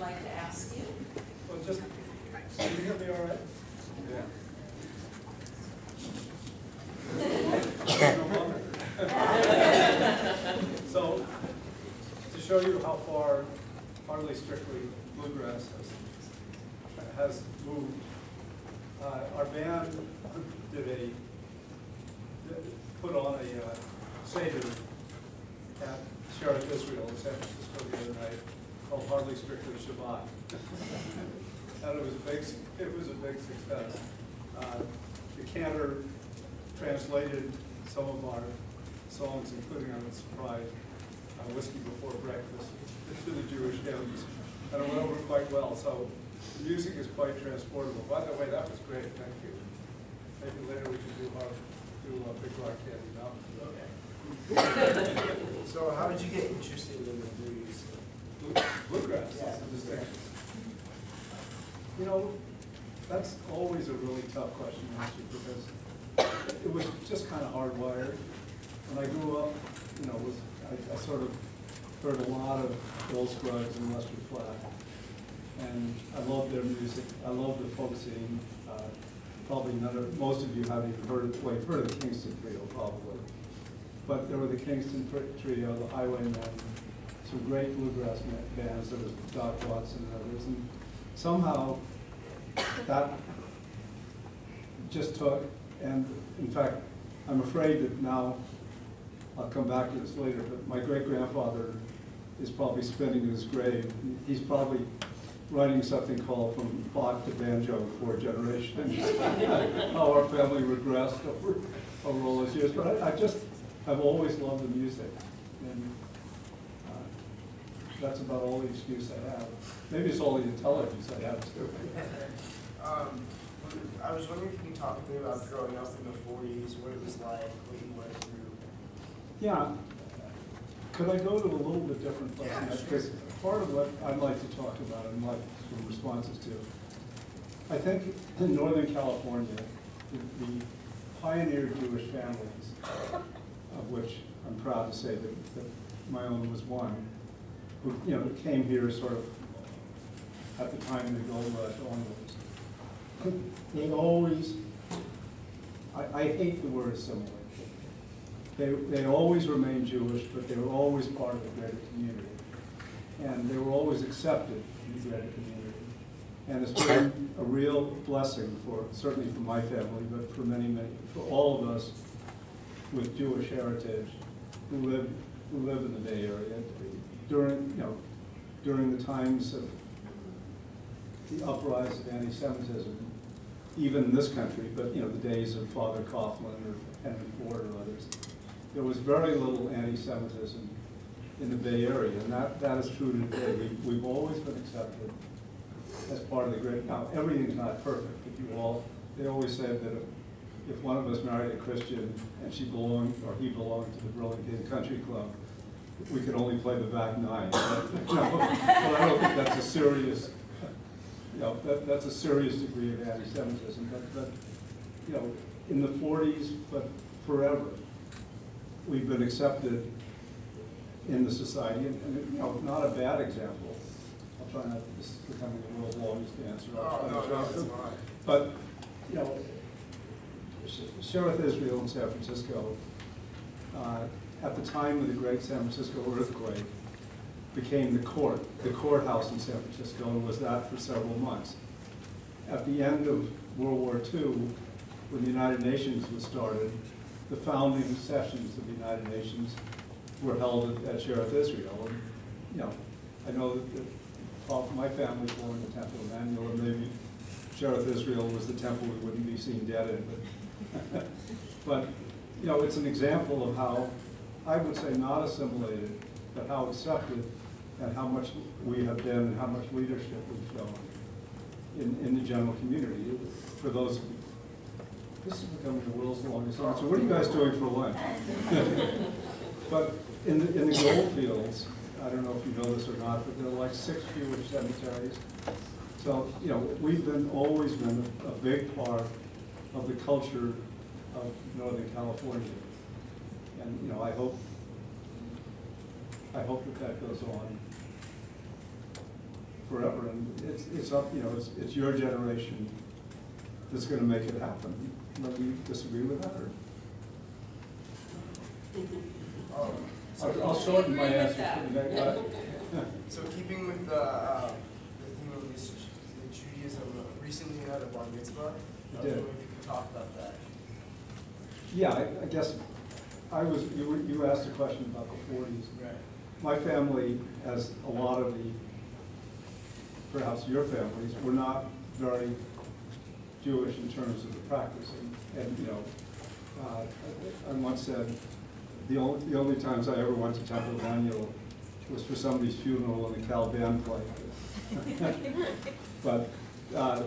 like to ask you? Well, just, can you hear me all right? Yeah. So, to show you how far hardly strictly bluegrass has moved, our band put on a Seder at Sheriff Israel in San Francisco the other night called Hardly Strictly Shabbat. And it was a big success. The cantor translated some of our songs, including on the surprise, Whiskey Before Breakfast, to the Jewish hymns, and it went over quite well. So the music is quite transportable. By the way, that was great. Thank you. Maybe later we can do Big Rock Candy Mountain. Okay. So how did you get interested in the blues? Bluegrass. Yeah. Is a distinction. You know, that's always a really tough question to answer because it was just kind of hardwired. When I grew up, you know, I sort of heard a lot of Bill Scruggs and Lester Flatt, and I loved their music. I loved the folk scene. Probably most of you haven't even heard of, well, you've heard of the Kingston Trio, probably. But there were the Kingston Trio, the Highwaymen, some great bluegrass bands. There was Doc Watson and others. And somehow that just took, and in fact, I'm afraid that now, I'll come back to this later, but my great-grandfather is probably spinning in his grave. He's probably writing something called From Bach to Banjo in 4 Generations. How our family regressed over all those years. But I've always loved the music. And that's about all the excuse I have. Maybe it's all the intelligence I have too. I was wondering if you could talk to me about growing up in the 40s, what it was like, what you went through. Yeah. Could I go to a little bit different place? Yeah, Because part of what I'd like to talk about and like some responses to, I think in Northern California, the pioneer Jewish families, of which I'm proud to say that my own was one, who came here sort of at the time of the gold rush onwards. They always, I hate the word assimilate. They always remained Jewish, but they were always part of the greater community. And they were always accepted in the greater community. And it's been a real blessing certainly for my family, but for for all of us with Jewish heritage who live in the Bay Area during the times of the uprise of anti-Semitism, even in this country, but the days of Father Coughlin or Henry Ford or others. There was very little anti-Semitism in the Bay Area, and that is true today. We've always been accepted as part of the great. Now, everything's not perfect, but they always said that if one of us married a Christian and he belonged to the Burlington Country Club, we could only play the back nine. But I don't think that's a serious, that's a serious degree of anti-Semitism. But in the 40s, but forever, we've been accepted in the society, and not a bad example. I'll try not to, this is becoming the world's longest answer. No, that's fine. But, Sheriff Israel in San Francisco, at the time of the great San Francisco earthquake, became the courthouse in San Francisco, and was that for several months. At the end of World War II, when the United Nations was started, the founding sessions of the United Nations were held at Sheriff Israel. And, I know that my family was born in the Temple of Emmanuel, and maybe Sheriff Israel was the temple we wouldn't be seen dead in. But it's an example of how, I would say not assimilated, but how accepted and how much we have been and how much leadership we've shown in the general community. For those, this is becoming the world's longest answer. What are you guys doing for lunch? But in the gold fields, I don't know if you know this or not, but there are like 6 Jewish cemeteries. So, we've always been a big part of the culture of Northern California. And, I hope that goes on. forever, and it's up, you know, it's your generation that's going to make it happen. Whether you disagree with that or. I'll shorten my answer for the next. So keeping with the theme of this Judaism, recently you had a bar mitzvah. I was wondering if you could talk about that. Yeah, I guess you asked a question about the 40s. Right. My family, as a lot of the, perhaps your families, were not very Jewish in terms of the practice. And you know, I once said, the only times I ever went to Temple Daniel was for somebody's funeral and the Cal band played. But,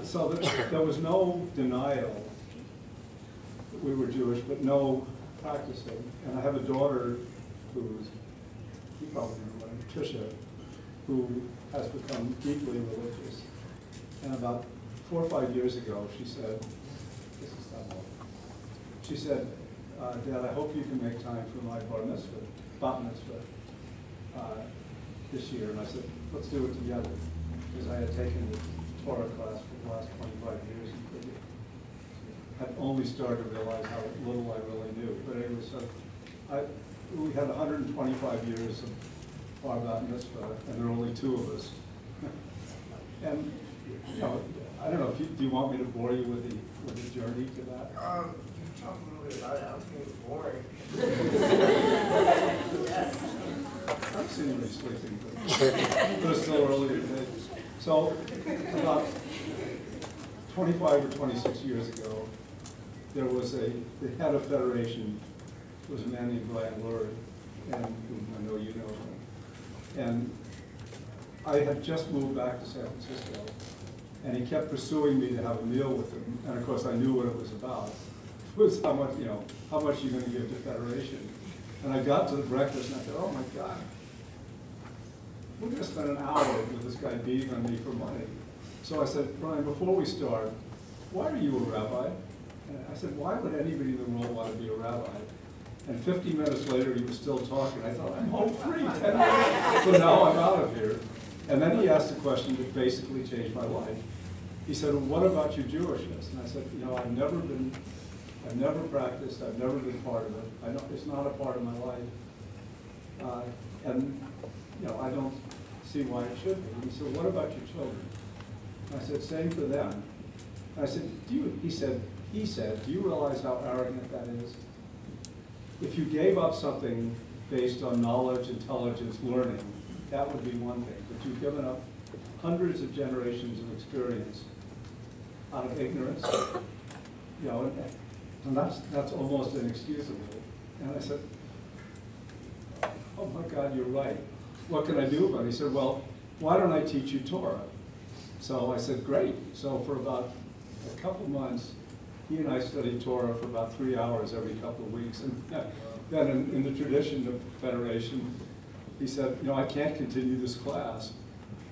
so there was no denial that we were Jewish, but no practicing. And I have a daughter who's, you probably know her, Tricia, who has become deeply religious. And about 4 or 5 years ago, she said, this is not long. She said, Dad, I hope you can make time for my bat mitzvah this year. And I said, let's do it together. Because I had taken the Torah class for the last 25 years and had only started to realize how little I really knew. But anyway, so we had 125 years of our bat mitzvah, and there are only 2 of us. And you know, I don't know, do you want me to bore you with the journey to that? You can talk a little bit about it. I don't think it's boring. I'm seemingly sleeping, but it's still early today. So about 25 or 26 years ago, there was the head of Federation was a man named Brian Lurie, and whom I know you know him. And I had just moved back to San Francisco, and he kept pursuing me to have a meal with him. And of course, I knew what it was about. It was how much, you know, how much you're going to give to Federation. And I got to the breakfast, and I said, oh my God, we're going to spend an hour with this guy beating on me for money. So I said, Brian, before we start, why are you a rabbi? And I said, why would anybody in the world want to be a rabbi? And 50 minutes later, he was still talking. I thought, I'm home free, 10 minutes. So now I'm out of here. And then he asked a question that basically changed my life. He said, well, what about your Jewishness? And I said, you know, I've never practiced, I've never been part of it. It's not a part of my life. And, you know, I don't see why it should be. And he said, what about your children? And I said, same for them. And I said, he said, do you realize how arrogant that is? If you gave up something based on knowledge, intelligence, learning, that would be one thing. But you've given up hundreds of generations of experience out of ignorance, you know, and that's almost inexcusable. And I said, oh my God, you're right. What can I do about it? He said, well, why don't I teach you Torah? So I said, great. So for about a couple months, he and I studied Torah for about 3 hours every couple of weeks. And then in the tradition of Federation, he said, you know, I can't continue this class.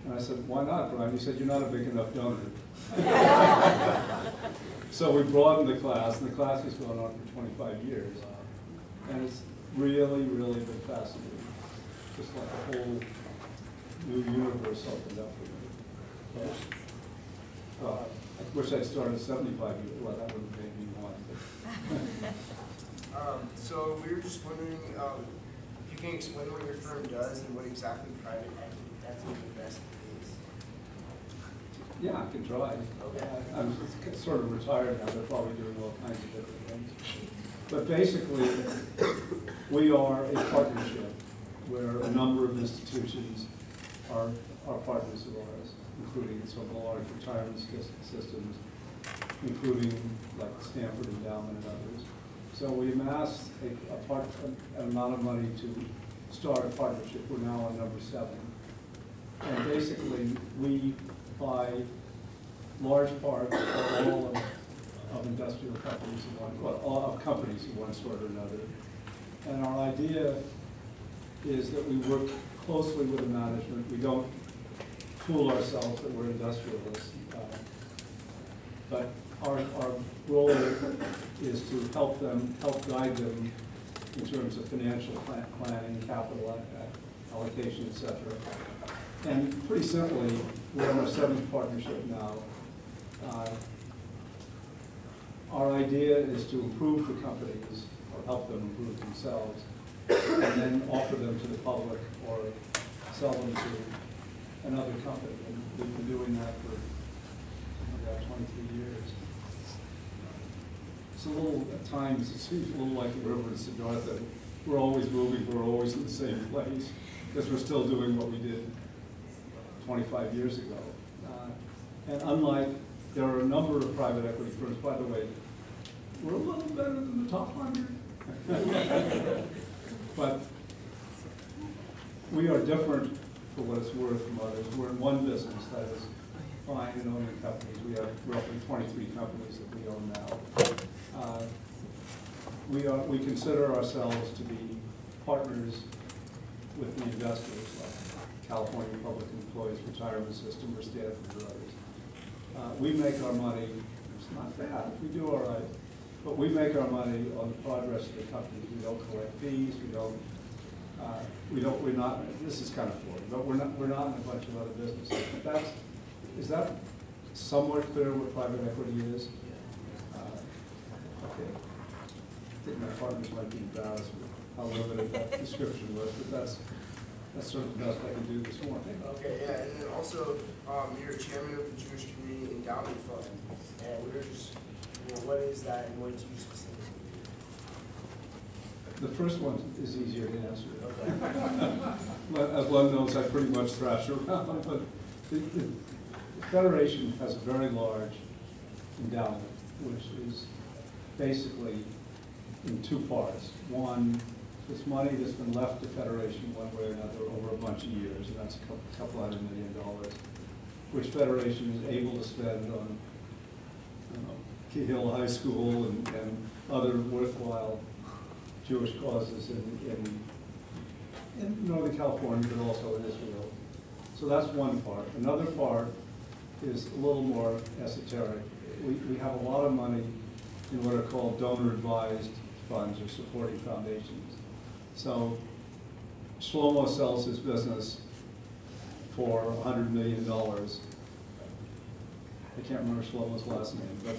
And I said, why not, Brian? He said, you're not a big enough donor. So we broadened the class, and the class has gone on for 25 years. And it's really, really been fascinating. Just like a whole new universe opened up for me. I wish I'd started 75 years. Well, that would have made me one. So we were just wondering if you can explain what your firm does and what exactly private equity investment is. Yeah, I can try. Okay. I'm sort of retired now. They're probably doing all kinds of different things. But basically, we are a partnership where a number of institutions are partners of ours, including some of the large retirement systems, including like Stanford Endowment and others. So we amassed an amount of money to start a partnership. We're now on number 7. And basically, we buy large parts of all of industrial companies of companies of one sort or another. And our idea is that we work closely with the management. We don't fool ourselves that we're industrialists. But our role is to help guide them in terms of financial planning, capital allocation, et cetera. And pretty simply, we're in our 7th partnership now. Our idea is to improve the companies, or help them improve themselves, and then offer them to the public or sell them to another company. And we've been doing that for about 23 years. It's a little, at times, it seems a little like the river in Siddhartha. We're always moving, we're always in the same place, because we're still doing what we did 25 years ago. And unlike, there are a number of private equity firms, by the way, we're a little better than the top 100. But we are different, for what it's worth, from others. We're in one business, that is buying and owning companies. We have roughly 23 companies that we own now. We consider ourselves to be partners with the investors, like California Public Employees Retirement System or Stanford or others. We make our money, it's not bad, we do all right, but we make our money on the progress of the company. We don't collect fees, we're not, this is kind of boring, but we're not in a bunch of other businesses. But is that somewhat clear what private equity is? Okay. I think my partners might be embarrassed with how limited that description was, but that's sort of the best I can do this morning. Okay, yeah, and then also, you're chairman of the Jewish Community Endowment Fund, and we were just, what is that and what do you specifically do? The first one is easier to answer. Okay. As one knows, I pretty much thrash around, but the Federation has a very large endowment, which is basically in 2 parts. One, this money that's been left to Federation one way or another over a bunch of years, and that's a couple $100 million, which Federation is able to spend on Kehillah High School and other worthwhile Jewish causes in Northern California, but also in Israel. So that's one part. Another part is a little more esoteric. We have a lot of money in what are called donor-advised funds or supporting foundations. So Shlomo sells his business for $100 million. I can't remember Shlomo's last name, but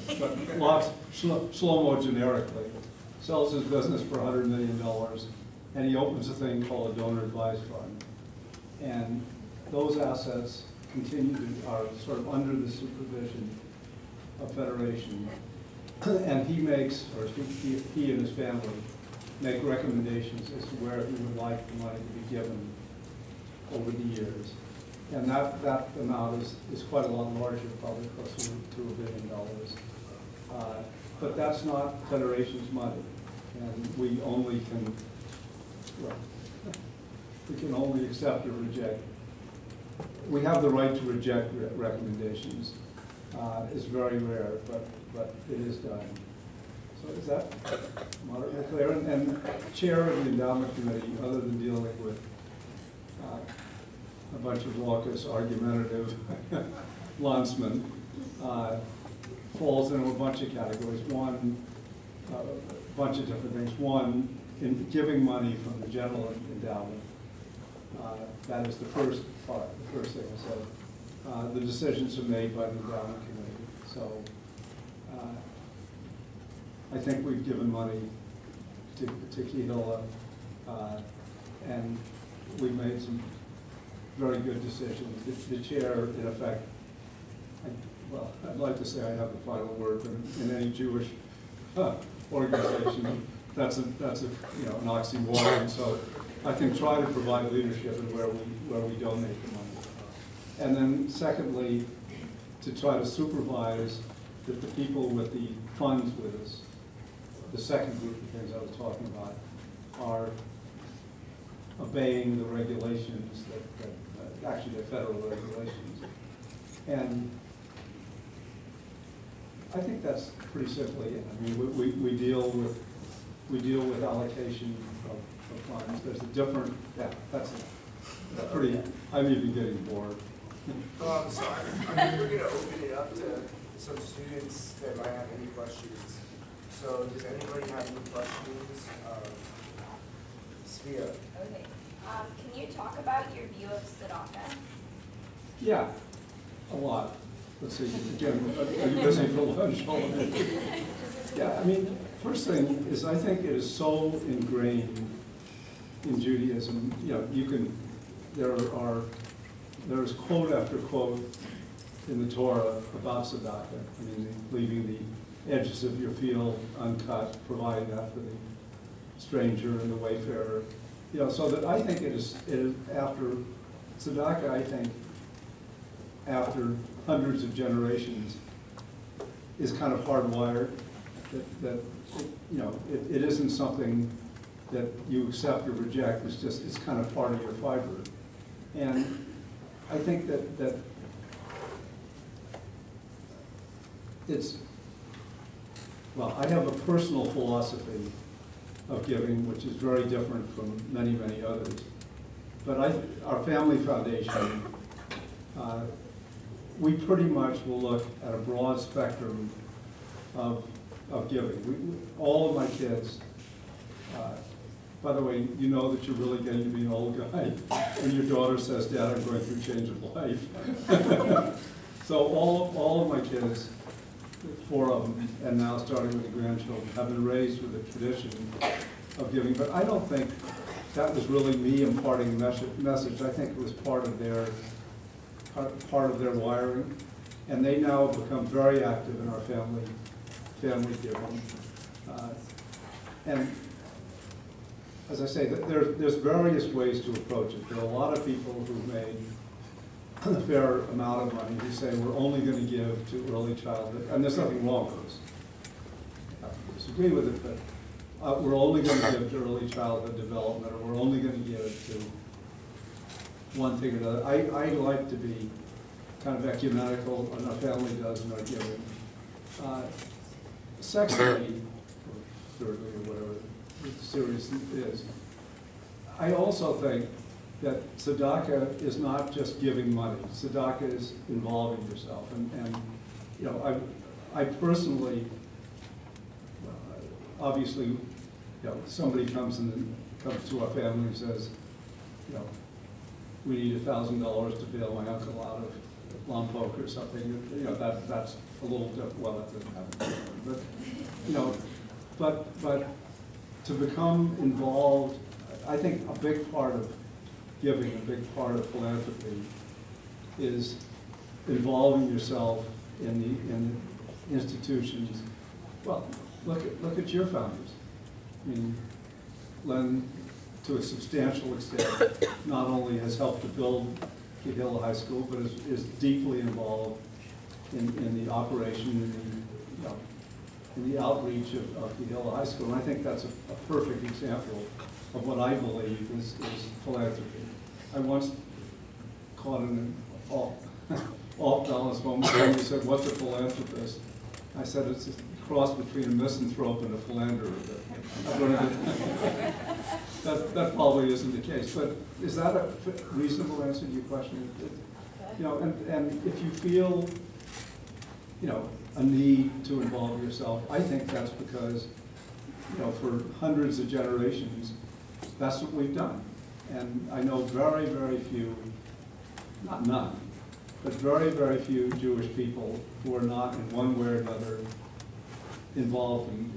Shlomo generically sells his business for $100 million, and he opens a thing called a donor-advised fund. And those assets are sort of under the supervision of Federation. And he makes, or he and his family make recommendations as to where he would like the money to be given over the years. And that amount is quite a lot larger, probably closer to $1 billion. But that's not Federation's money. And we only can, well, we can only accept or reject. We have the right to reject recommendations. It's very rare, but it is done. So is that moderately clear? And chair of the endowment committee, other than dealing with a bunch of raucous, argumentative landsmen, falls into a bunch of categories. One, a bunch of different things. One, in giving money from the general endowment. That is the first part, the first thing I said. The decisions are made by the endowment committee. So I think we've given money to Kehillah, and we've made some very good decisions. The chair, in effect, well, I'd like to say I have the final word, but in any Jewish organization, that's an oxymoron. So I can try to provide leadership in where we donate the money. And then secondly, to try to supervise that the people with the funds with us, the second group of things I was talking about, are obeying the regulations that actually the federal regulations. And I think that's pretty simply it. I mean, we deal with allocation of funds. There's a different, yeah, that's it. Pretty, I'm even getting bored. So I think we're going to open it up to some students that might have any questions. So does anybody have any questions? Svea. Okay. Can you talk about your view of tzedakah? Yeah, a lot. Let's see, again, are you busy for lunch? Yeah, I mean, first thing is I think it is so ingrained in Judaism. You know, you can, there is quote after quote in the Torah about tzedakah. I mean, leaving the edges of your field uncut, providing that for the stranger and the wayfarer. You know, so that I think it is after tzedakah, I think, after hundreds of generations, is kind of hardwired. That you know, it isn't something that you accept or reject. It's kind of part of your fiber. And I think that it's, well, I have a personal philosophy of giving, which is very different from many, many others. But our family foundation, we pretty much will look at a broad spectrum of giving. All of my kids, by the way, you know that you're really getting to be an old guy when your daughter says, "Dad, I'm going through change of life." So all of my kids, 4 of them, and now starting with the grandchildren, have been raised with a tradition of giving. But I don't think that was really me imparting the message. I think it was part of their wiring, and they now have become very active in our family giving. And as I say, there's various ways to approach it. There are a lot of people who've made a fair amount of money who say we're only going to give to early childhood, and there's nothing wrong with this. I disagree with it, but we're only going to give to early childhood development, or we're only going to give to one thing or another. I like to be kind of ecumenical, and our family does in our giving. Secondly, or thirdly, or whatever the series is, I also think that tzedakah is not just giving money. Tzedakah is involving yourself, and you know, I personally, obviously, you know, somebody comes to our family and says, you know, we need $1,000 to bail my uncle out of Lompoc or something. You know, that's a little different. Well, that doesn't happen, but you know, but to become involved, I think a big part of giving, a big part of philanthropy, is involving yourself in the institutions. Well, look at your founders. I mean, Len, to a substantial extent, not only has helped to build Kehillah High School, but is deeply involved in the operation, in the outreach of Kehillah High School. And I think that's a perfect example of what I believe is philanthropy. I once caught an off-balance moment when he said, "What's a philanthropist?" I said, "It's a cross between a misanthrope and a philanderer." That probably isn't the case, but is that a reasonable answer to your question? You know, and if you feel, you know, a need to involve yourself, I think that's because, you know, for hundreds of generations, that's what we've done. And I know very, very few, not none, but very, very few Jewish people who are not in one way or another involved in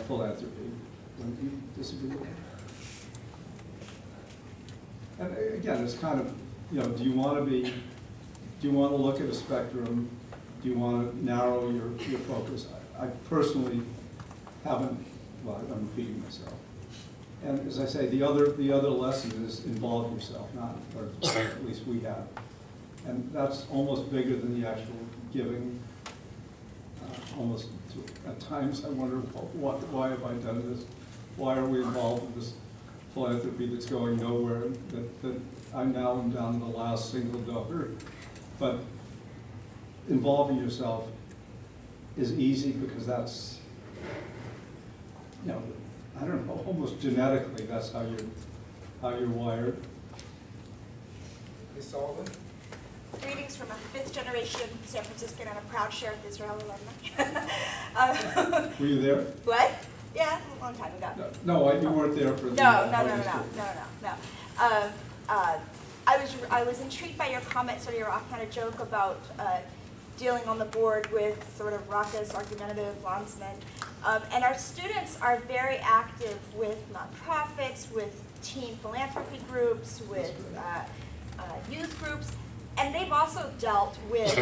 philanthropy. Don't you disagree with that? And again, it's kind of, you know, do you want to look at a spectrum? Do you want to narrow your focus? I personally haven't, well, I'm repeating myself. And as I say, the other lesson is involve yourself, not, or at least we have. And that's almost bigger than the actual giving. Almost, at times, I wonder, why have I done this? Why are we involved in this philanthropy that's going nowhere? That I'm now down to the last single donor. But involving yourself is easy because that's, you know, I don't know, almost genetically, that's how you're wired. Ms. Sullivan? Greetings from a 5th generation San Franciscan and a proud share of Israel alumni. Were you there? What? Yeah, a long time ago. No, you weren't there for the No. I was intrigued by your comment, sort of your offhanded joke about dealing on the board with sort of raucous, argumentative bondsmen. And our students are very active with nonprofits, with teen philanthropy groups, with youth groups, and they've also dealt with,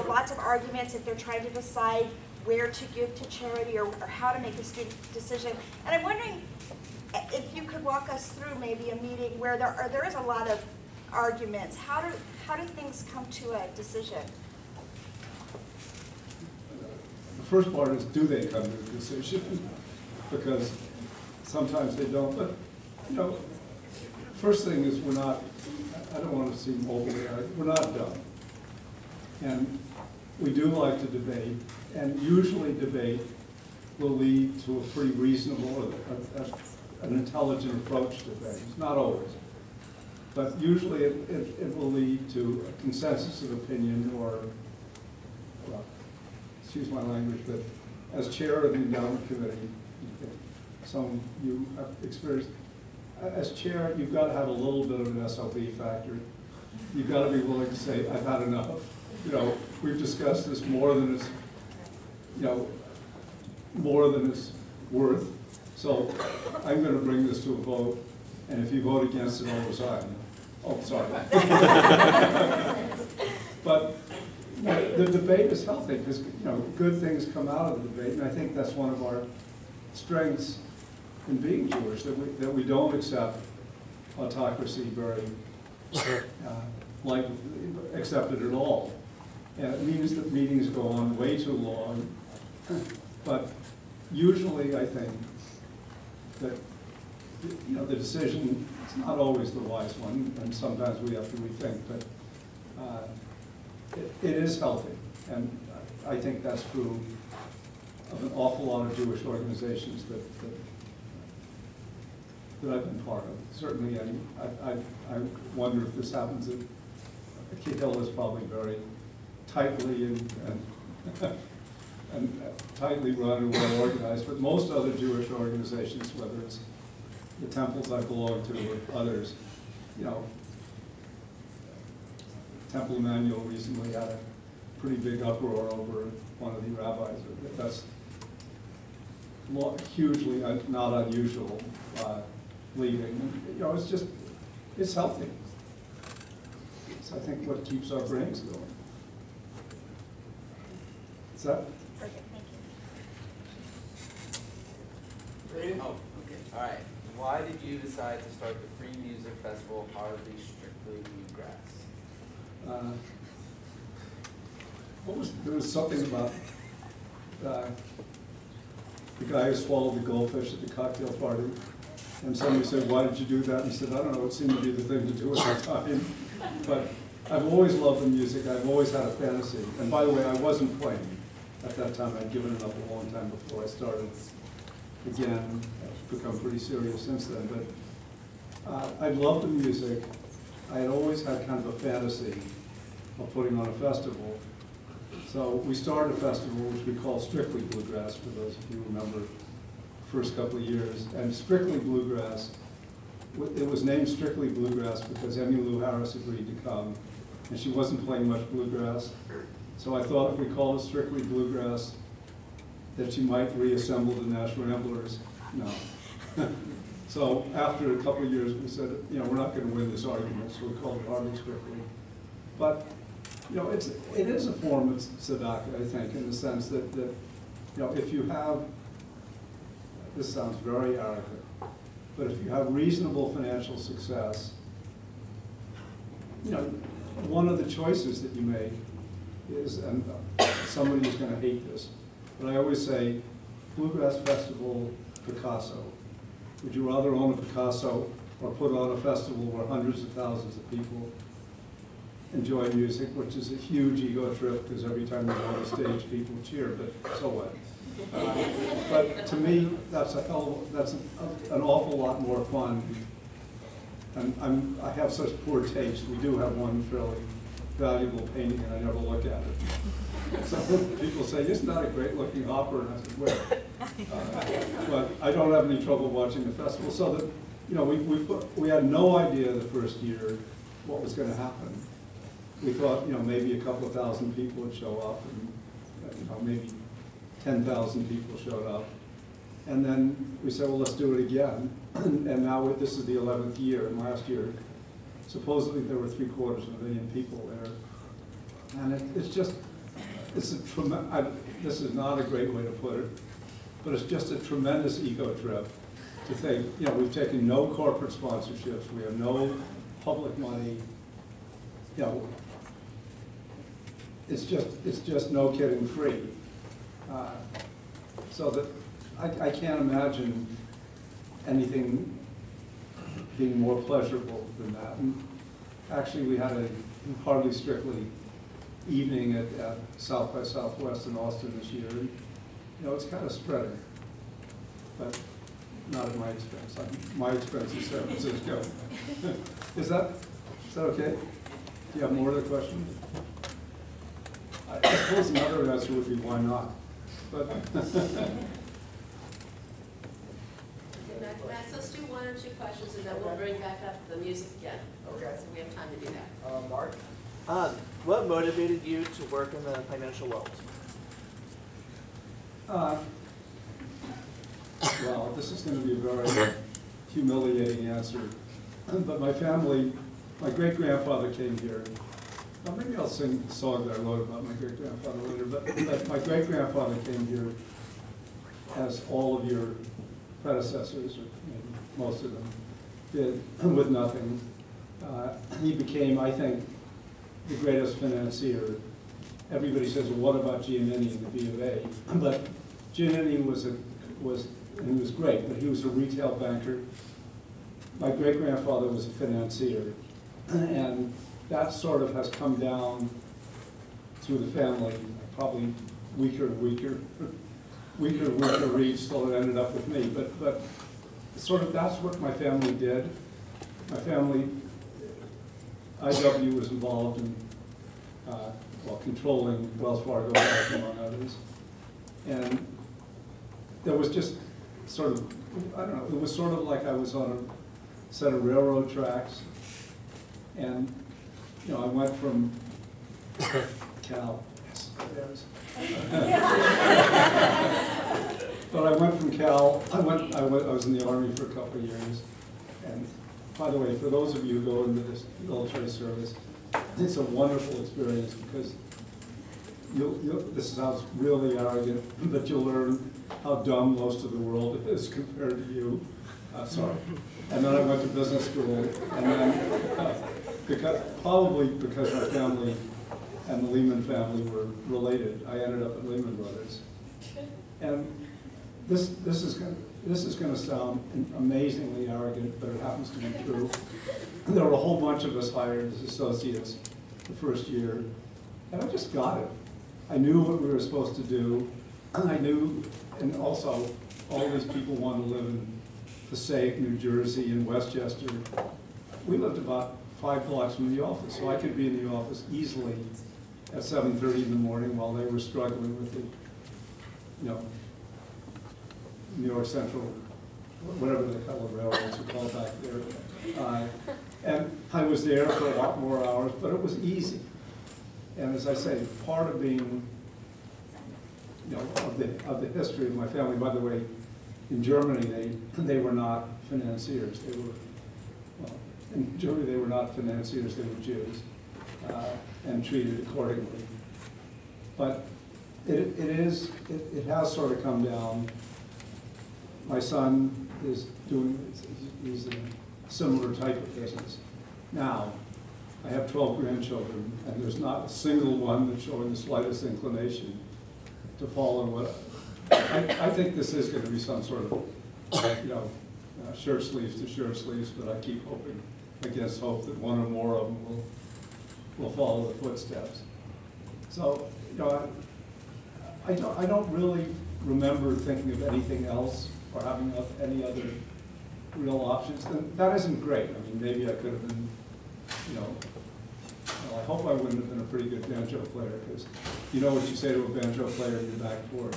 lots of arguments if they're trying to decide where to give to charity or how to make a student decision. And I'm wondering if you could walk us through maybe a meeting where there is a lot of arguments. How do things come to a decision? The first part is, do they come to a decision? Because sometimes they don't. But, first thing is I don't want to seem overly, we're not dumb. And we do like to debate, and usually debate will lead to a pretty reasonable, an intelligent approach to things. Not always. But usually it will lead to a consensus of opinion or, well, excuse my language, but as chair of the endowment committee, some you have experienced, as chair, you've got to have a little bit of an SOB factor. You've got to be willing to say, I've had enough. We've discussed this more than it's, more than it's worth. So I'm going to bring this to a vote, and if you vote against it, I'll resign. Oh, sorry. But the debate is healthy because good things come out of the debate, and I think that's one of our strengths in being Jewish, that we don't accept autocracy very accept it at all. And it means that meetings go on way too long, but usually I think that the decision is not always the wise one, and sometimes we have to rethink, but it is healthy, and I think that's true of an awful lot of Jewish organizations that I've been part of. Certainly, I wonder if this happens at Kehillah is probably very tightly and tightly run and well organized, but most other Jewish organizations, whether it's the temples I belong to or others, Temple Emmanuel recently had a pretty big uproar over one of the rabbis. That's hugely not unusual leaving. It's healthy. It's, I think, what keeps our brains going. Is that? Perfect, thank you. Oh, okay. All right. Why did you decide to start the free music festival, Hardly Strictly Bluegrass? There was something about the guy who swallowed the goldfish at the cocktail party, and somebody said, "Why did you do that?" And he said, "I don't know, it seemed to be the thing to do at the time." But I've always loved the music. I've always had a fantasy. And by the way, I wasn't playing at that time. I'd given it up a long time before I started again. I've become pretty serious since then. But I loved the music. I had always had kind of a fantasy of putting on a festival. So we started a festival which we call Strictly Bluegrass, for those of you who remember the first couple of years. And Strictly Bluegrass, it was named Strictly Bluegrass because Emmylou Harris agreed to come, and she wasn't playing much bluegrass. So I thought if we called it Strictly Bluegrass, that she might reassemble the Nash Ramblers. No. So after a couple of years, we said, we're not going to win this argument, so we called it Hardly Strictly. But it is a form of tzedakah, I think, in the sense that if you have, this sounds very arrogant, but if you have reasonable financial success, one of the choices that you make is, and somebody is going to hate this, but I always say, Bluegrass Festival, Picasso. Would you rather own a Picasso or put on a festival where hundreds of thousands of people enjoy music, which is a huge ego trip because every time you go on a stage, people cheer, but so what? But to me, that's an awful lot more fun. And I have such poor taste. We do have one fairly valuable painting, and I never look at it. So people say, "Isn't that a great-looking opera?" And I said, "Where?" But I don't have any trouble watching the festival. So that we had no idea the first year what was going to happen. We thought, you know, maybe a couple of thousand people would show up, and you know, maybe 10,000 people showed up. And then we said, well, let's do it again. And now this is the 11th year, and last year, supposedly there were 750,000 people there. And it's just, it's a tremendous, this is not a great way to put it, but it's just a tremendous ego trip to think, you know, we've taken no corporate sponsorships, we have no public money, you know, it's just no kidding free. So that I can't imagine anything being more pleasurable than that. And actually, we had a hardly strictly evening at South by Southwest in Austin this year. And, you know, it's kind of spreading, but not at my expense. My expense is San Francisco. Is that okay? Do you have more to the question? I suppose another answer would be why not, but. Max, let's do one or two questions and then we'll bring back up the music again. Okay. So we have time to do that. Mark? What motivated you to work in the financial world? Well, this is going to be a very humiliating answer, but my family, my great-grandfather came here. Well, maybe I'll sing the song that I wrote about my great-grandfather later, but my great-grandfather came here as all of your predecessors, or maybe most of them, did, with nothing. He became, I think, the greatest financier. Everybody says, well, what about Giannini and the B of A? But Giannini he was great, but he was a retail banker. My great-grandfather was a financier, and that sort of has come down through the family, probably weaker and weaker reach till it ended up with me. But sort of that's what my family did. My family, IW was involved in controlling Wells Fargo Bank, among others. And there was just sort of, I don't know, it was sort of like I was on a set of railroad tracks. And, you know, I went from Cal, yes, there it is. But I went from Cal, I was in the Army for a couple of years. And by the way, for those of you who go into this military service, it's a wonderful experience because this sounds really arrogant, but you'll learn how dumb most of the world is compared to you. Sorry. And then I went to business school, and then probably because my family and the Lehman family were related, I ended up at Lehman Brothers. And this is going to sound amazingly arrogant, but it happens to be true. There were a whole bunch of us hired as associates the first year, and I just got it. I knew what we were supposed to do. I knew, and also, all these people wanted to live in Passaic, New Jersey, and Westchester. We lived about 5 blocks from the office, so I could be in the office easily at 7:30 in the morning while they were struggling with the, you know, New York Central, whatever the hell the railroads were called back there. And I was there for a lot more hours, but it was easy. And as I say, part of being, you know, of the history of my family, by the way, in Germany, they were not financiers. They were, well, in Germany, they were not financiers, they were Jews, and treated accordingly. But it has sort of come down. My son is he's in a similar type of business. Now, I have 12 grandchildren, and there's not a single one that's showing the slightest inclination to follow what I think this is going to be some sort of, you know, shirt sleeves to shirt sleeves, but I keep hoping against hope that one or more of them will follow the footsteps. So, you know, I don't really remember thinking of anything else or having any other real options. And that isn't great. I mean, maybe I could have been, you know, well, I hope I wouldn't have been a pretty good banjo player, because you know what you say to a banjo player in your back porch.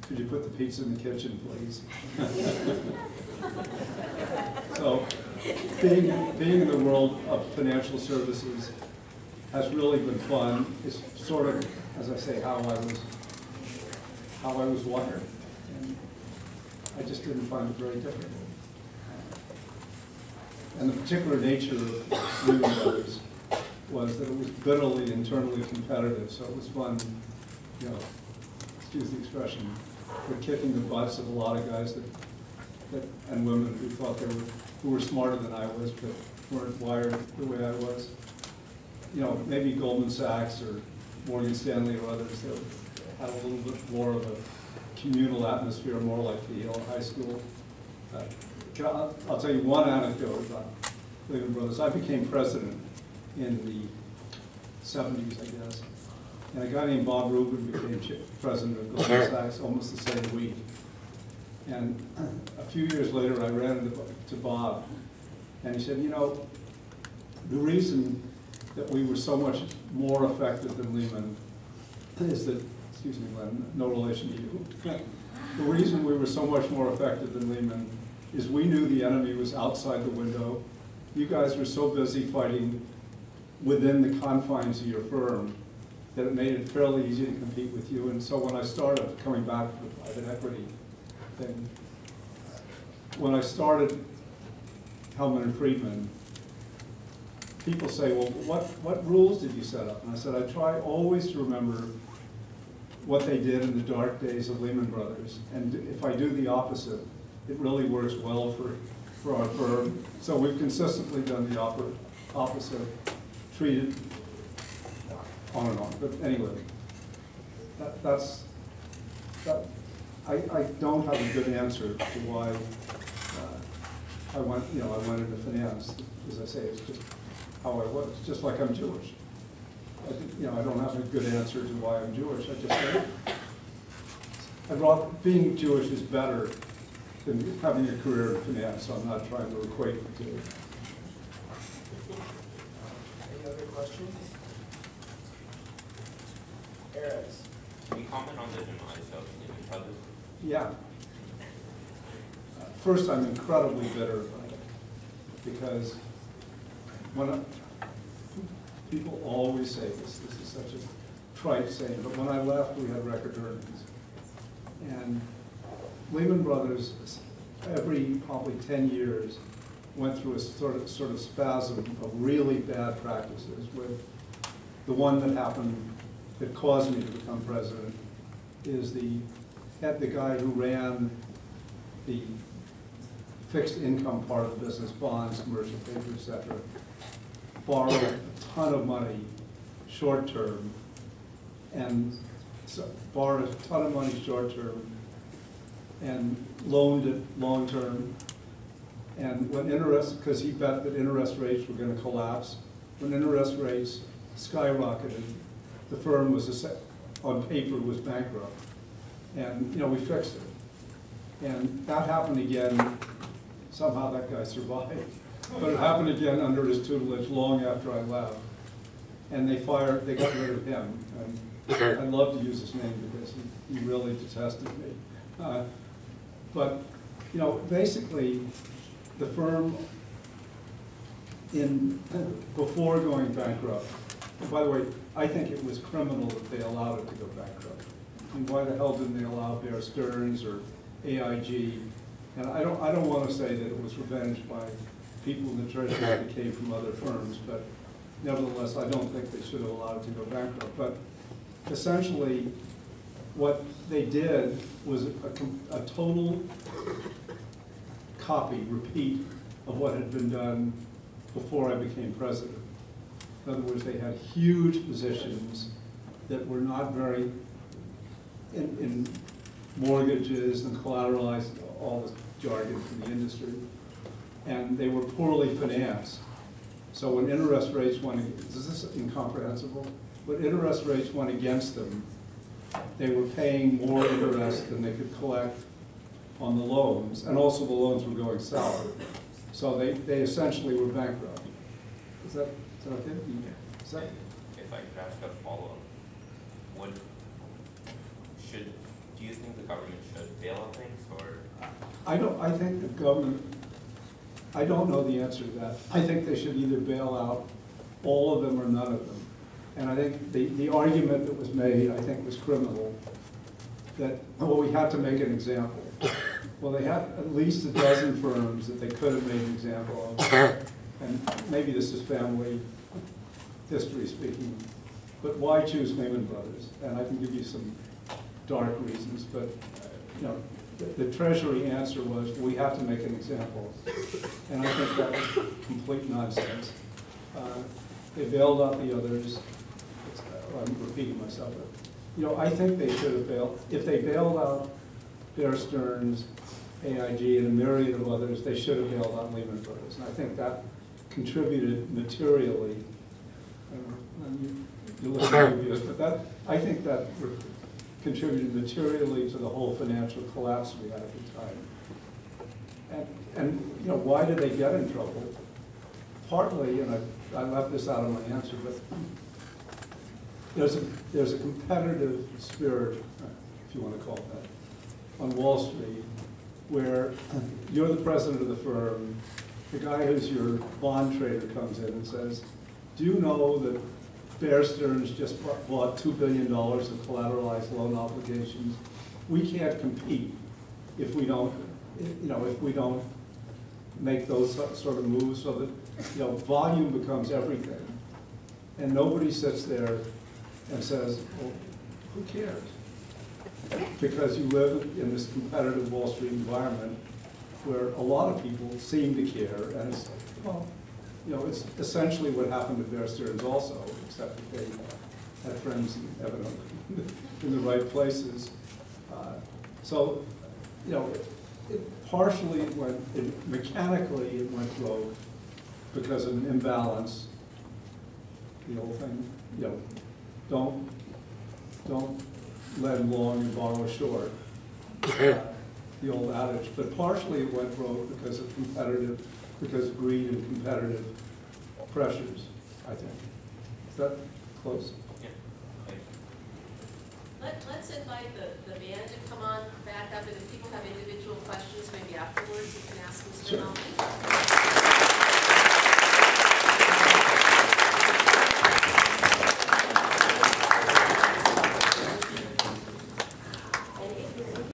Could you put the pizza in the kitchen, please? So, being in the world of financial services has really been fun. It's sort of, as I say, how I was wired. And I just didn't find it very difficult. And the particular nature of Lehman Brothers was that it was bitterly internally competitive, so it was fun, you know, excuse the expression, for kicking the butts of a lot of guys and women who thought who were smarter than I was, but weren't wired the way I was. You know, maybe Goldman Sachs or Morgan Stanley or others that had a little bit more of a communal atmosphere, more like Kehillah High School. I'll tell you one anecdote about Lehman Brothers. I became president in the 70s, I guess. And a guy named Bob Rubin became president of Goldman Sachs almost the same week. And a few years later, I ran into Bob, and he said, you know, the reason that we were so much more effective than Lehman is that, excuse me, Glenn, no relation to you. The reason we were so much more effective than Lehman is we knew the enemy was outside the window. You guys were so busy fighting within the confines of your firm that it made it fairly easy to compete with you. And so when I started coming back to the private equity thing, when I started Hellmen and Friedman, people say, well, what rules did you set up? And I said, I try always to remember what they did in the dark days of Lehman Brothers. And if I do the opposite, it really works well for our firm. So we've consistently done the opposite, treated on and on. But anyway, I don't have a good answer to why I went into finance. As I say, it's just how I was. Just like I'm Jewish. I don't have a good answer to why I'm Jewish. I just being Jewish is better than having a career in finance, so I'm not trying to equate the two. Any other questions? Erez. Can you comment on the demise of Lehman Brothers? Yeah. First, I'm incredibly bitter about it, because people always say this is such a trite saying, but when I left, we had record earnings. And Lehman Brothers, every probably 10 years, went through a sort of spasm of really bad practices. With the one that happened that caused me to become president is the guy who ran the fixed income part of the business, bonds, commercial paper, et cetera, borrowed a ton of money short term, and borrowed a ton of money short term, and loaned it long term. And when because he bet that interest rates were going to collapse, when interest rates skyrocketed, the firm was on paper was bankrupt, and we fixed it. And that happened again. Somehow that guy survived, but it happened again under his tutelage long after I left. And they got rid of him. And I'd love to use his name because he really detested me. But basically, the firm before going bankrupt. And by the way, I think it was criminal that they allowed it to go bankrupt. I mean, why the hell didn't they allow Bear Stearns or AIG? And I don't want to say that it was revenge by people in the Treasury that came from other firms, but nevertheless, I don't think they should have allowed it to go bankrupt. But essentially, what they did was a total repeat of what had been done before I became president. In other words, they had huge positions that were not very in mortgages and collateralized, all this jargon from the industry, and they were poorly financed. So when interest rates is this incomprehensible? When interest rates went against them, they were paying more interest than they could collect on the loans, and also the loans were going sour. So they essentially were bankrupt. Is that okay? Is that? If I could ask a follow-up, do you think the government should bail out things, or? I think the government I don't know the answer to that. I think they should either bail out all of them or none of them. And I think the argument that was made, I think, was criminal, that, well, we had to make an example. Well, they had at least a dozen firms that they could have made an example of. And maybe this is family history speaking, but why choose Lehman Brothers? And I can give you some dark reasons, but you know, the Treasury answer was, we have to make an example. And I think that was complete nonsense. They bailed out the others. I'm repeating myself, but you know, I think they should have bailed. If they bailed out Bear Stearns, AIG, and a myriad of others, they should have bailed out Lehman Brothers. And I think that contributed materially. You listen to reviews, but that, I think that contributed materially to the whole financial collapse we had at the time. And you know, why did they get in trouble? Partly, and I left this out of my answer, but there's a competitive spirit, if you want to call it that, on Wall Street, where you're the president of the firm, the guy who's your bond trader comes in and says, do you know that Bear Stearns just bought $2 billion of collateralized loan obligations? We can't compete if we don't, you know, if we don't make those sort of moves, so that, you know, volume becomes everything. And nobody sits there and says, well, who cares? Because you live in this competitive Wall Street environment where a lot of people seem to care, and it's, well, you know, it's essentially what happened to Bear Stearns also, except that they had friends evidently in the right places. So, you know, it partially went, mechanically it went broke because of an imbalance. The old thing, you know, don't lend long and borrow short. The old adage, but partially it went broke because of greed and competitive pressures, I think. Is that close? Yeah. Let's invite the band to come on back up, and if people have individual questions, maybe afterwards, you can ask Mr. Sure. Hellmen.